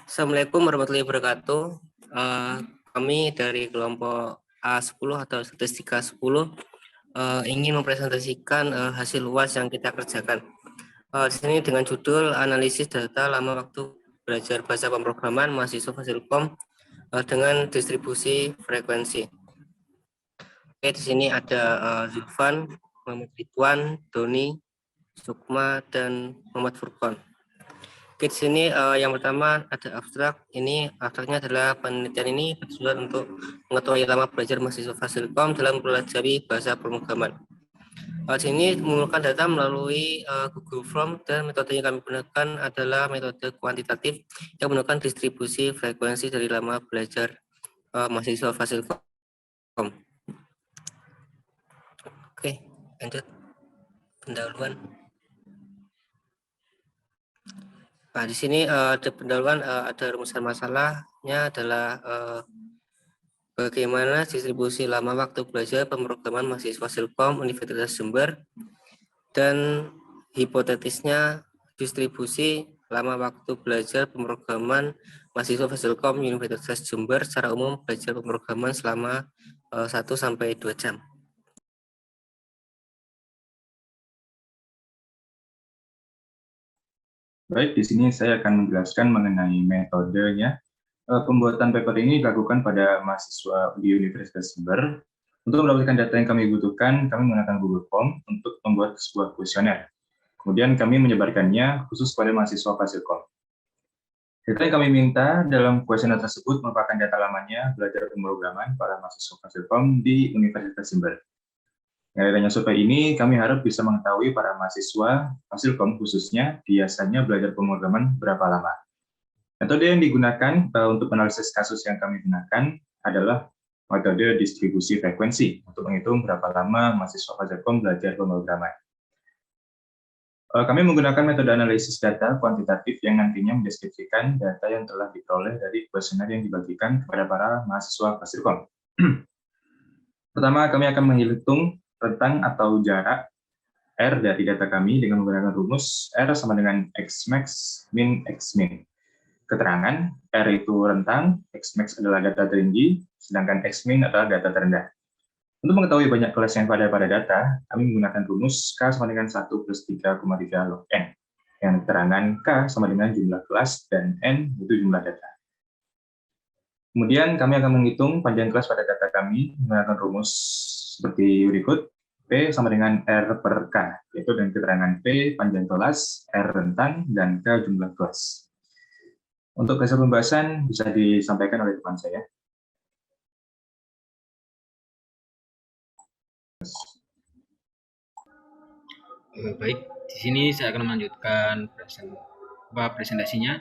Assalamualaikum warahmatullahi wabarakatuh. Kami dari kelompok A10 atau statistika 10 ingin mempresentasikan hasil UAS yang kita kerjakan. Di sini dengan judul analisis data lama waktu belajar bahasa pemrograman mahasiswa Fasilkom dengan distribusi frekuensi. Oke, di sini ada Zulfan, Muhammad Ridwan, Doni, Sukma, dan Muhammad Furqon. Oke, di sini yang pertama ada abstrak. Ini abstraknya adalah penelitian ini bertujuan untuk mengetahui lama belajar mahasiswa Fasilkom dalam mempelajari bahasa pemrograman. Di sini mengumpulkan data melalui Google Form dan metode yang kami gunakan adalah metode kuantitatif yang menggunakan distribusi frekuensi dari lama belajar mahasiswa Fasilkom. Oke, lanjut pendahuluan. Nah, di sini ada pendahuluan, ada rumusan masalahnya adalah bagaimana distribusi lama waktu belajar pemrograman mahasiswa Fasilkom Universitas Jember, dan hipotetisnya distribusi lama waktu belajar pemrograman mahasiswa Fasilkom Universitas Jember secara umum belajar pemrograman selama 1-2 jam. Baik, di sini saya akan menjelaskan mengenai metodenya. Pembuatan paper ini dilakukan pada mahasiswa di Universitas Jember. Untuk mendapatkan data yang kami butuhkan, kami menggunakan Google Form untuk membuat sebuah kuesioner. Kemudian kami menyebarkannya khusus pada mahasiswa Fasilkom. Data yang kami minta dalam kuesioner tersebut merupakan data lamanya belajar pemrograman para mahasiswa Fasilkom di Universitas Jember. Dengan adanya survei ini, kami harap bisa mengetahui para mahasiswa Fasilkom khususnya biasanya belajar pemrograman berapa lama. Metode yang digunakan untuk analisis kasus yang kami gunakan adalah metode distribusi frekuensi untuk menghitung berapa lama mahasiswa Fasilkom belajar pemrograman. Kami menggunakan metode analisis data kuantitatif yang nantinya mendeskripsikan data yang telah diperoleh dari kuesioner yang dibagikan kepada para mahasiswa Fasilkom. Pertama, kami akan menghitung rentang atau jarak R dari data kami dengan menggunakan rumus R sama dengan Xmax min Xmin. Keterangan, R itu rentang, Xmax adalah data tertinggi, sedangkan Xmin adalah data terendah. Untuk mengetahui banyak kelas yang pada data, kami menggunakan rumus K sama dengan 1 plus 3,3 log N. Yang keterangan K sama dengan jumlah kelas dan N itu jumlah data. Kemudian kami akan menghitung panjang kelas pada data kami menggunakan rumus seperti berikut. P sama dengan R per K, yaitu dengan keterangan P panjang kelas, R rentang, dan K jumlah kelas. Untuk hasil pembahasan bisa disampaikan oleh teman saya. Baik, di sini saya akan melanjutkan presentasinya.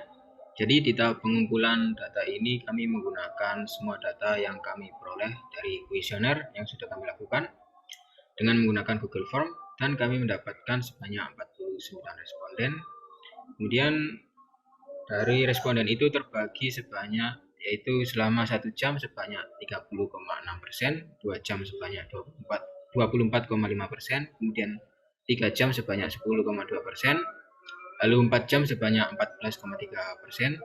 Jadi di tahap pengumpulan data ini kami menggunakan semua data yang kami peroleh dari kuesioner yang sudah kami lakukan dengan menggunakan Google Form, dan kami mendapatkan sebanyak 49 responden. Kemudian dari responden itu terbagi sebanyak, yaitu selama 1 jam sebanyak 30,6%, 2 jam sebanyak 24,5%, kemudian 3 jam sebanyak 10,2%, lalu 4 jam sebanyak 14,3%,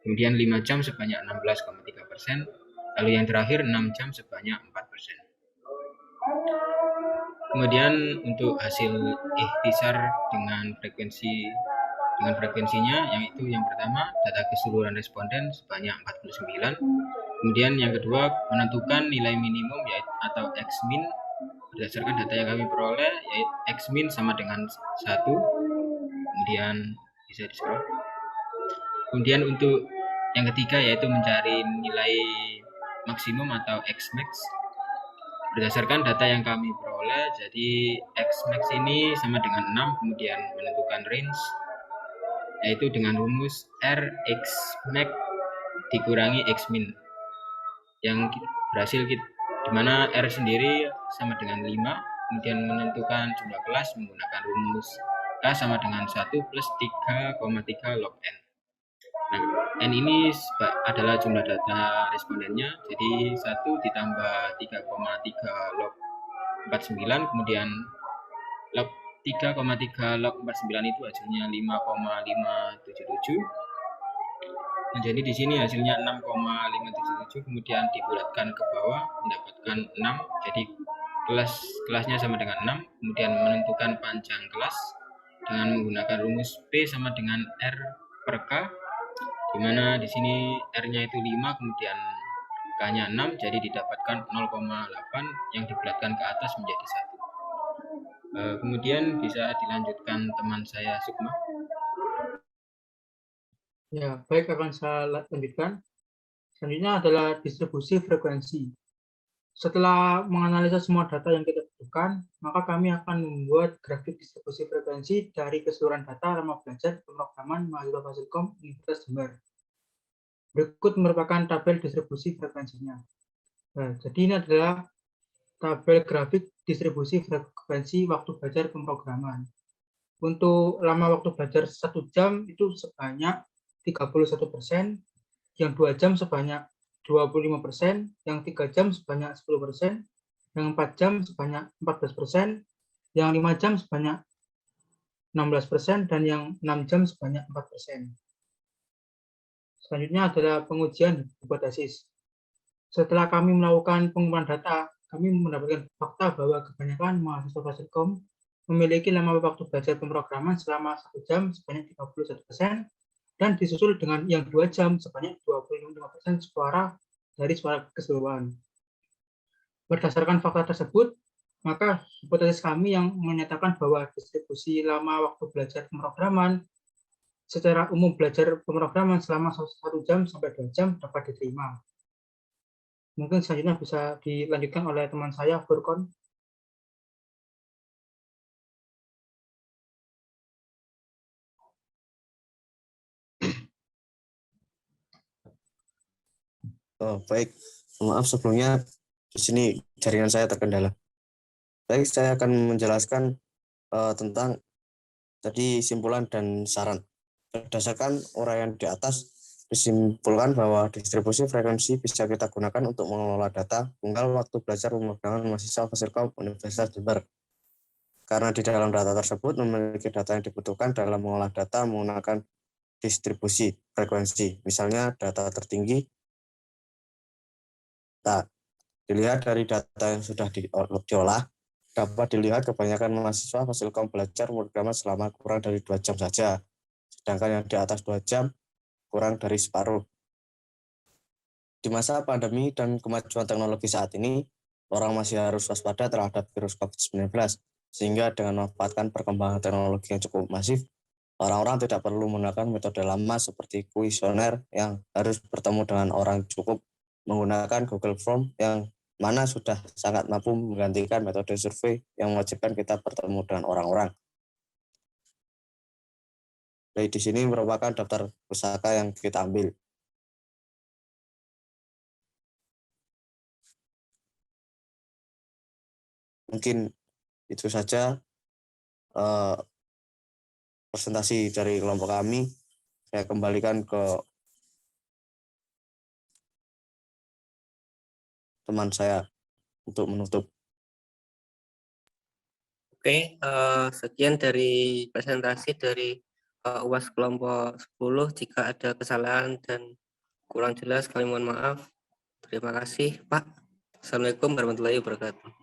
kemudian 5 jam sebanyak 16,3%, lalu yang terakhir 6 jam sebanyak 4%. Kemudian untuk hasil ikhtisar dengan frekuensinya, yaitu yang pertama data keseluruhan responden sebanyak 49, kemudian yang kedua menentukan nilai minimum yaitu atau Xmin berdasarkan data yang kami peroleh, yaitu Xmin sama dengan 1, kemudian bisa di scroll. Kemudian untuk yang ketiga yaitu mencari nilai maksimum atau Xmax berdasarkan data yang kami peroleh. Jadi Xmax ini sama dengan 6, kemudian menentukan range yaitu dengan rumus R Xmax dikurangi Xmin yang berhasil di mana R sendiri sama dengan 5, kemudian menentukan jumlah kelas menggunakan rumus K sama dengan 1 plus 3,3 log N. Nah, N ini adalah jumlah data respondennya, jadi 1 ditambah 3,3 log 49, kemudian log 3,3 log 49 itu hasilnya 5,577. Nah, jadi di sini hasilnya 6,577, kemudian dibulatkan ke bawah mendapatkan 6. Jadi kelasnya sama dengan 6. Kemudian menentukan panjang kelas dengan menggunakan rumus P sama dengan R per K, di mana di sini R-nya itu 5, kemudian K-nya 6, jadi didapatkan 0,8 yang dibulatkan ke atas menjadi 1. Kemudian bisa dilanjutkan teman saya Sukma. Ya, baik, akan saya lanjutkan. Selanjutnya adalah distribusi frekuensi. Setelah menganalisa semua data yang kita butuhkan, maka kami akan membuat grafik distribusi frekuensi dari keseluruhan data lama belajar pemrograman mahasiswa Fasilkom Universitas Jember. Berikut merupakan tabel distribusi frekuensinya. Nah, jadi ini adalah tabel grafik distribusi frekuensi waktu belajar pemrograman. Untuk lama waktu belajar 1 jam itu sebanyak 31%, yang 2 jam sebanyak 25%, yang 3 jam sebanyak 10%, yang 4 jam sebanyak 14%, yang 5 jam sebanyak 16%, dan yang 6 jam sebanyak 4%. Selanjutnya adalah pengujian hipotesis. Setelah kami melakukan pengumpulan data, kami mendapatkan fakta bahwa kebanyakan mahasiswa Fasilkom memiliki lama waktu belajar pemrograman selama 1 jam sebanyak 31%, dan disusul dengan yang 2 jam sebanyak 25% dari suara keseluruhan. Berdasarkan fakta tersebut, maka hipotesis kami yang menyatakan bahwa distribusi lama waktu belajar pemrograman secara umum belajar pemrograman selama 1 jam sampai 2 jam dapat diterima. Mungkin selanjutnya bisa dilanjutkan oleh teman saya, Furkon. Oh, baik. Maaf sebelumnya di sini jaringan saya terkendala. Baik, saya akan menjelaskan tentang tadi simpulan dan saran. Berdasarkan uraian di atas, disimpulkan bahwa distribusi frekuensi bisa kita gunakan untuk mengelola data tunggal waktu belajar pemrograman mahasiswa Fasilkom Universitas Jember. Karena di dalam data tersebut memiliki data yang dibutuhkan dalam mengolah data menggunakan distribusi frekuensi. Misalnya data tertinggi. Nah, dilihat dari data yang sudah diolah, dapat dilihat kebanyakan mahasiswa Fasilkom belajar pemrograman selama kurang dari 2 jam saja, sedangkan yang di atas 2 jam kurang dari separuh. Di masa pandemi dan kemajuan teknologi saat ini, orang masih harus waspada terhadap virus COVID-19, sehingga dengan memanfaatkan perkembangan teknologi yang cukup masif, orang-orang tidak perlu menggunakan metode lama seperti kuesioner yang harus bertemu dengan orang, cukup menggunakan Google Form yang mana sudah sangat mampu menggantikan metode survei yang mewajibkan kita bertemu dengan orang-orang. Jadi di sini merupakan daftar pusaka yang kita ambil. Mungkin itu saja presentasi dari kelompok kami. Saya kembalikan ke teman saya untuk menutup. Oke, sekian dari presentasi dari UAS kelompok 10. Jika ada kesalahan dan kurang jelas, kami mohon maaf. Terima kasih, Pak. Assalamualaikum warahmatullahi wabarakatuh.